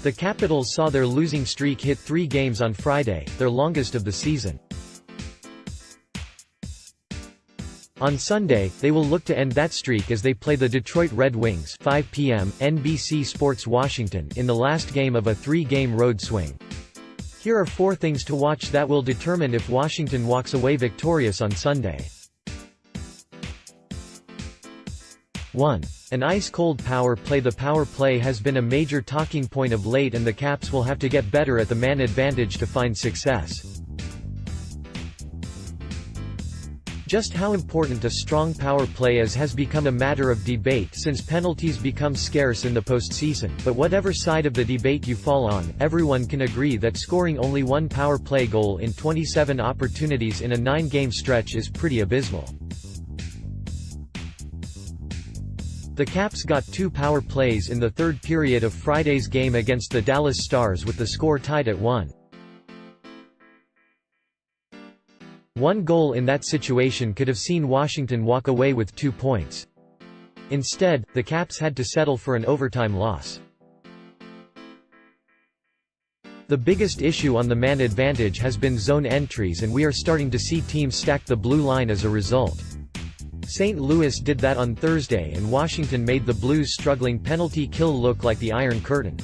The Capitals saw their losing streak hit 3 games on Friday, their longest of the season. On Sunday, they will look to end that streak as they play the Detroit Red Wings 5 p.m., NBC Sports Washington in the last game of a 3-game road swing. Here are 4 things to watch that will determine if Washington walks away victorious on Sunday. 1. An ice-cold power play. The power play has been a major talking point of late, and the Caps will have to get better at the man advantage to find success. Just how important a strong power play is has become a matter of debate since penalties become scarce in the postseason, but whatever side of the debate you fall on, everyone can agree that scoring only 1 power play goal in 27 opportunities in a 9-game stretch is pretty abysmal. The Caps got 2 power plays in the third period of Friday's game against the Dallas Stars, with the score tied at 1. 1 goal in that situation could have seen Washington walk away with 2 points. Instead, the Caps had to settle for an overtime loss. The biggest issue on the man advantage has been zone entries, and we are starting to see teams stack the blue line as a result. St. Louis did that on Thursday, and Washington made the Blues' struggling penalty kill look like the Iron Curtain.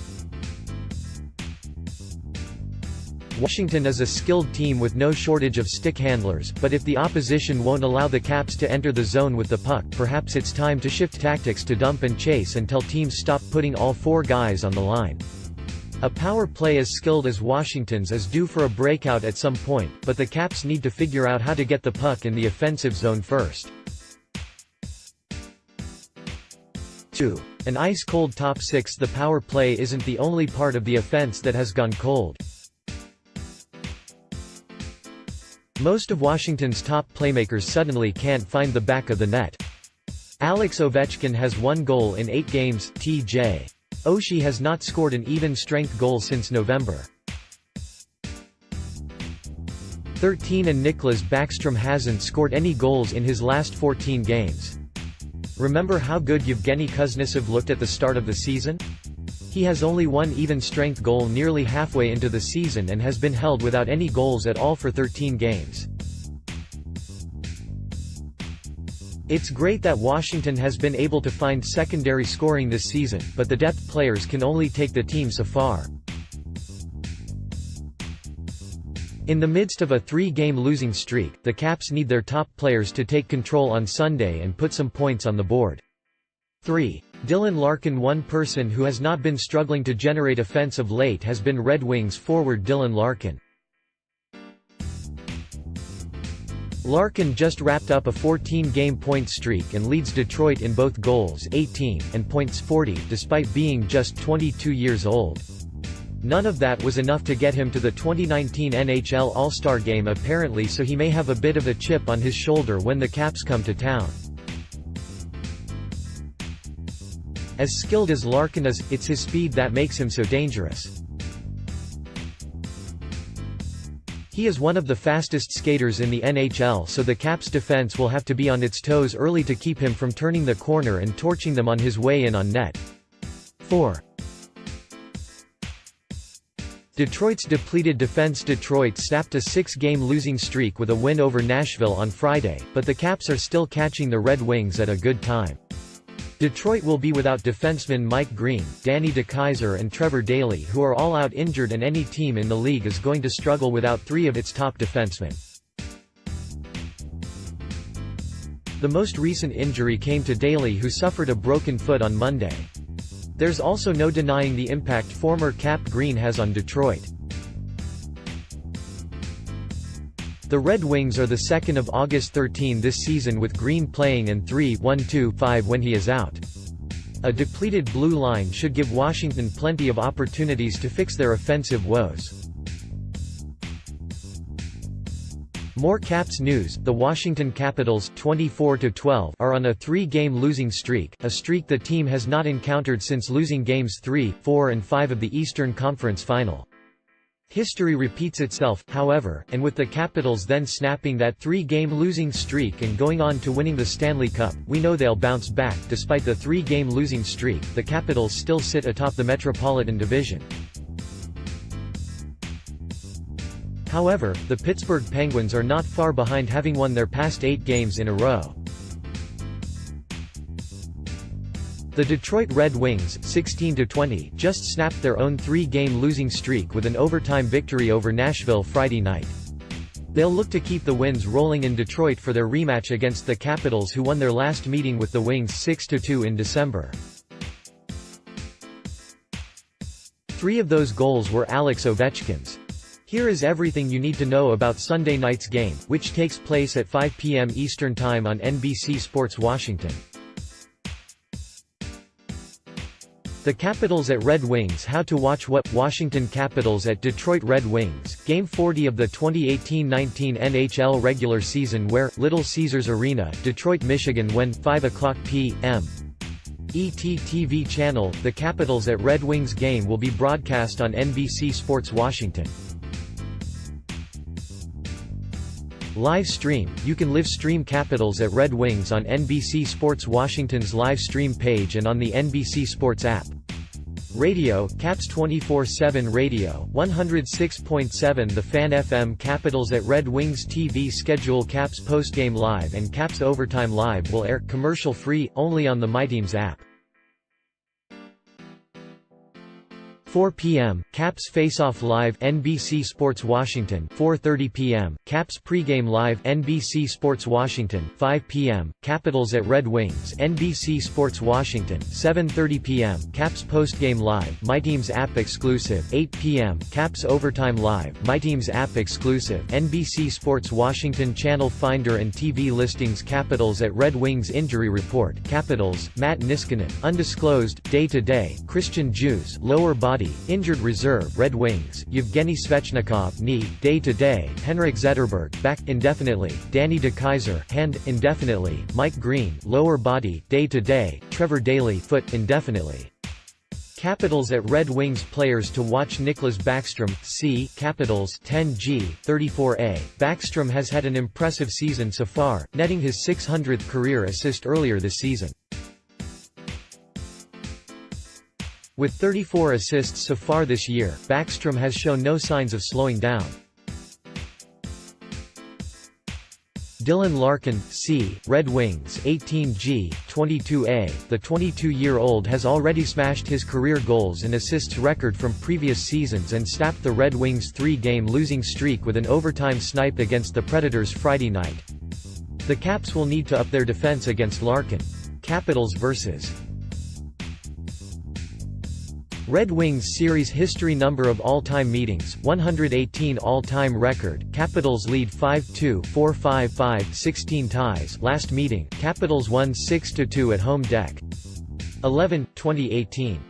Washington is a skilled team with no shortage of stick handlers, but if the opposition won't allow the Caps to enter the zone with the puck, perhaps it's time to shift tactics to dump and chase until teams stop putting all 4 guys on the line. A power play as skilled as Washington's is due for a breakout at some point, but the Caps need to figure out how to get the puck in the offensive zone first. 2. An ice-cold top 6. The power play isn't the only part of the offense that has gone cold. Most of Washington's top playmakers suddenly can't find the back of the net. Alex Ovechkin has 1 goal in 8 games, T.J. Oshie has not scored an even-strength goal since November 13, and Nicklas Backstrom hasn't scored any goals in his last 14 games. Remember how good Yevgeny Kuznetsov looked at the start of the season? He has only 1 even-strength goal nearly halfway into the season and has been held without any goals at all for 13 games. It's great that Washington has been able to find secondary scoring this season, but the depth players can only take the team so far. In the midst of a 3-game losing streak, the Caps need their top players to take control on Sunday and put some points on the board. 3. Dylan Larkin. One person who has not been struggling to generate offense of late has been Red Wings forward Dylan Larkin. Larkin just wrapped up a 14-game point streak and leads Detroit in both goals 18 and points 40 despite being just 22 years old. None of that was enough to get him to the 2019 NHL All-Star Game apparently, so he may have a bit of a chip on his shoulder when the Caps come to town. As skilled as Larkin is, it's his speed that makes him so dangerous. He is one of the fastest skaters in the NHL, so the Caps' defense will have to be on its toes early to keep him from turning the corner and torching them on his way in on net. 4. Detroit's depleted defense. Detroit snapped a 6-game losing streak with a win over Nashville on Friday, but the Caps are still catching the Red Wings at a good time. Detroit will be without defensemen Mike Green, Danny DeKeyser and Trevor Daley, who are all out injured, and any team in the league is going to struggle without 3 of its top defensemen. The most recent injury came to Daley, who suffered a broken foot on Monday. There's also no denying the impact former Cap Green has on Detroit. The Red Wings are the 2nd of August 13 this season, with Green playing in 3-1-2-5 when he is out. A depleted blue line should give Washington plenty of opportunities to fix their offensive woes. More Caps news. The Washington Capitals 24-12 are on a 3-game losing streak, a streak the team has not encountered since losing games 3, 4 and 5 of the Eastern Conference Final. History repeats itself, however, and with the Capitals then snapping that 3-game losing streak and going on to winning the Stanley Cup, we know they'll bounce back. Despite the 3-game losing streak, the Capitals still sit atop the Metropolitan Division. However, the Pittsburgh Penguins are not far behind, having won their past 8 games in a row. The Detroit Red Wings, 16-20, just snapped their own 3-game losing streak with an overtime victory over Nashville Friday night. They'll look to keep the wins rolling in Detroit for their rematch against the Capitals, who won their last meeting with the Wings 6-2 in December. 3 of those goals were Alex Ovechkin's. Here is everything you need to know about Sunday night's game, which takes place at 5 p.m. Eastern Time on NBC Sports Washington. The Capitals at Red Wings. How to watch what? Washington Capitals at Detroit Red Wings, Game 40 of the 2018-19 NHL regular season, where Little Caesars Arena, Detroit, Michigan. When 5:00 p.m. ET TV channel. The Capitals at Red Wings game will be broadcast on NBC Sports Washington. Live stream. You can live stream Capitals at Red Wings on NBC Sports Washington's live stream page and on the NBC Sports app. Radio, Caps 24/7 Radio, 106.7 The Fan FM. Capitals at Red Wings TV schedule. Caps postgame live and Caps overtime live will air, commercial-free, only on the MyTeams app. 4 p.m., Caps Face-Off Live, NBC Sports Washington. 4:30 p.m., Caps Pregame Live, NBC Sports Washington. 5 p.m., Capitals at Red Wings, NBC Sports Washington. 7:30 p.m., Caps Postgame Live, MyTeams app exclusive. 8 p.m., Caps Overtime Live, MyTeams app exclusive. NBC Sports Washington channel finder and TV listings. Capitals at Red Wings injury report. Capitals, Matt Niskanen, undisclosed, day-to-day, Christian Djoos, lower body, injured reserve. Red Wings, Yevgeny Svechnikov, knee, day-to-day, Henrik Zetterberg, back, indefinitely, Danny DeKeyser, hand, indefinitely, Mike Green, lower body, day-to-day, Trevor Daley, foot, indefinitely. Capitals at Red Wings players to watch. Nicklas Backstrom, C. Capitals, 10G, 34A. Backstrom has had an impressive season so far, netting his 600th career assist earlier this season. With 34 assists so far this year, Backstrom has shown no signs of slowing down. Dylan Larkin, C. Red Wings, 18G, 22A. The 22-year-old has already smashed his career goals and assists record from previous seasons and snapped the Red Wings' 3-game losing streak with an overtime snipe against the Predators Friday night. The Caps will need to up their defense against Larkin. Capitals vs. Red Wings series history. Number of all-time meetings, 118. All-time record, Capitals lead 5-2, 4-5-5, 16 ties. Last meeting, Capitals won 6-2 at home. Deck 11, 2018.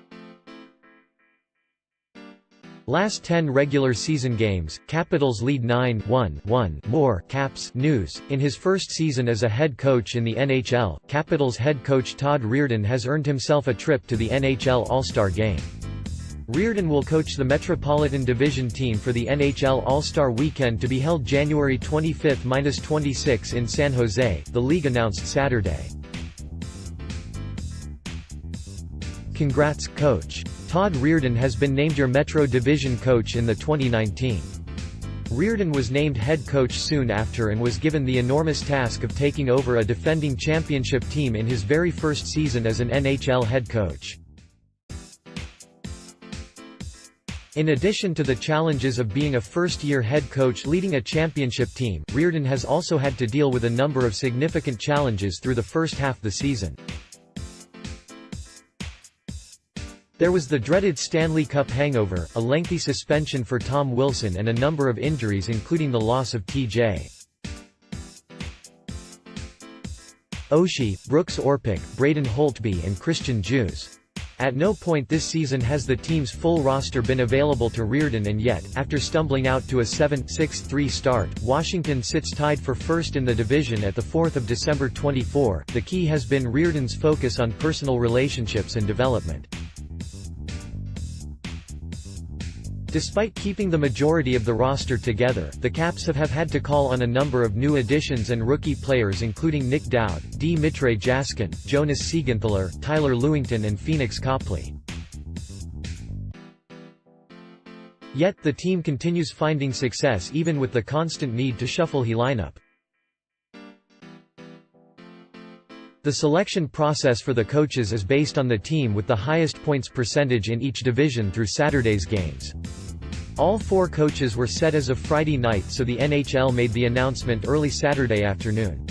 Last 10 regular season games, Capitals lead 9-1-1. More. Caps News. In his first season as a head coach in the NHL, Capitals head coach Todd Reirden has earned himself a trip to the NHL All-Star Game. Reirden will coach the Metropolitan Division team for the NHL All-Star Weekend to be held January 25–26 in San Jose, the league announced Saturday. Congrats, Coach. Todd Reirden has been named your Metro Division coach in the 2019. Reirden was named head coach soon after and was given the enormous task of taking over a defending championship team in his very first season as an NHL head coach. In addition to the challenges of being a first-year head coach leading a championship team, Reirden has also had to deal with a number of significant challenges through the first half of the season. There was the dreaded Stanley Cup hangover, a lengthy suspension for Tom Wilson and a number of injuries including the loss of T.J. Oshie, Brooks Orpik, Braden Holtby and Christian Djoos. At no point this season has the team's full roster been available to Reirden, and yet, after stumbling out to a 7-6-3 start, Washington sits tied for first in the division at the 4th of December 24. The key has been Reirden's focus on personal relationships and development. Despite keeping the majority of the roster together, the Caps have had to call on a number of new additions and rookie players including Nick Dowd, Dmitry Jaskin, Jonas Siegenthaler, Tyler Lewington and Phoenix Copley. Yet, the team continues finding success even with the constant need to shuffle the lineup. The selection process for the coaches is based on the team with the highest points percentage in each division through Saturday's games. All 4 coaches were set as of Friday night, so the NHL made the announcement early Saturday afternoon.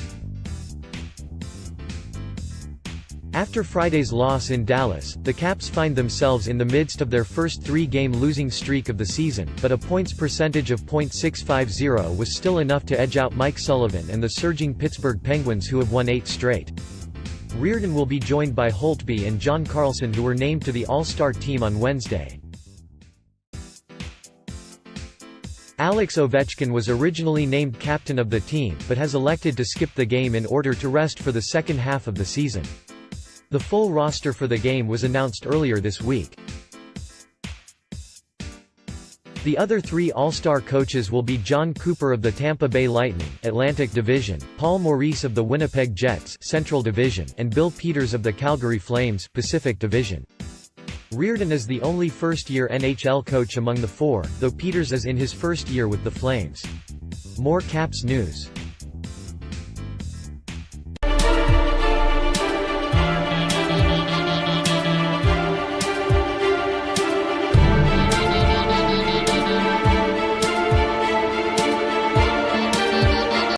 After Friday's loss in Dallas, the Caps find themselves in the midst of their first 3-game losing streak of the season, but a points percentage of .650 was still enough to edge out Mike Sullivan and the surging Pittsburgh Penguins, who have won 8 straight. Reardon will be joined by Holtby and John Carlson, who were named to the All-Star team on Wednesday. Alex Ovechkin was originally named captain of the team, but has elected to skip the game in order to rest for the second half of the season. The full roster for the game was announced earlier this week. The other 3 All-Star coaches will be John Cooper of the Tampa Bay Lightning, Atlantic Division, Paul Maurice of the Winnipeg Jets, Central Division, and Bill Peters of the Calgary Flames, Pacific Division. Reardon is the only first-year NHL coach among the 4, though Peters is in his first year with the Flames. More Caps news.